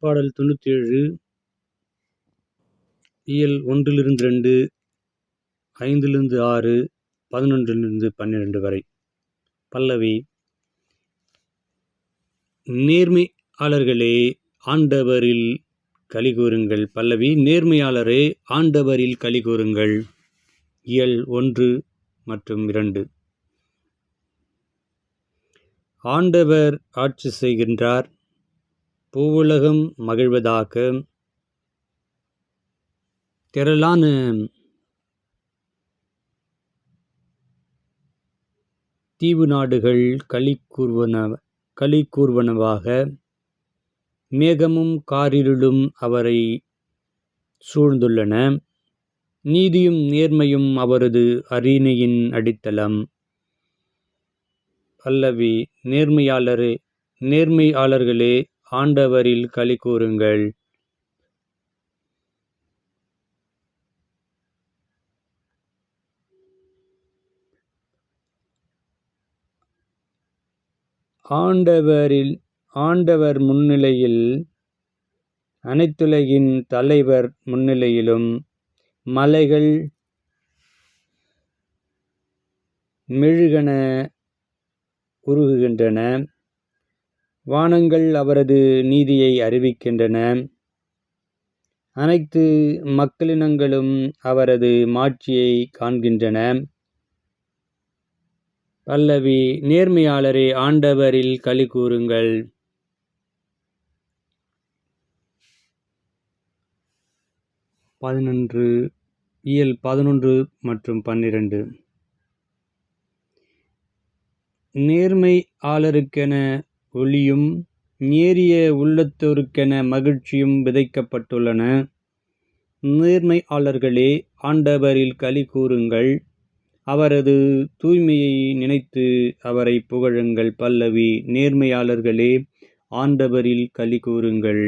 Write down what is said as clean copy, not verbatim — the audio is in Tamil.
பாடல் 97 இயல் 1-2, 5-6, 11-12 வரை. பல்லவி. நேர்மையாளர்களே ஆண்டவரில் களிகூருங்கள். பல்லவி. நேர்மையாளரே ஆண்டவரில் களிகூருங்கள். இயல் 1 மற்றும் 2. ஆண்டவர் ஆட்சி செய்கின்றார், பூவுலகம் மகிழ்வதாக. திரளான தீவு நாடுகள் களி கூர்வனவாக. மேகமும் காரிருளும் அவரை சூழ்ந்துள்ளன. நீதியும் நேர்மையும் அவரது அரியணையின் அடித்தளம். பல்லவி. நேர்மையாளர்களே ஆண்டவரில் களி கூருங்கள். ஆண்டவர் முன்னிலையில், அனைத்துலகின் தலைவர் முன்னிலையிலும் மலைகள் மெழுகென உருகுகின்றன. வானங்கள் அவரது நீதியை அறிவிக்கின்றன. அனைத்து மக்களினங்களும் அவரது மாட்சியை காண்கின்றன. பல்லவி. நேர்மையாளரே ஆண்டவரில் களி கூருங்கள். இயல் 11 மற்றும் 12. நேர்மையாளருக்கென ஒளியும் நேரிய உள்ளத்தோருக்கென மகிழ்ச்சியும் விதைக்கப்பட்டுள்ளன. நேர்மையாளர்களே ஆண்டவரில் களி கூருங்கள். அவரது தூய்மையை நினைத்து அவரை புகழுங்கள். பல்லவி. நேர்மையாளர்களே ஆண்டவரில் களி கூருங்கள்.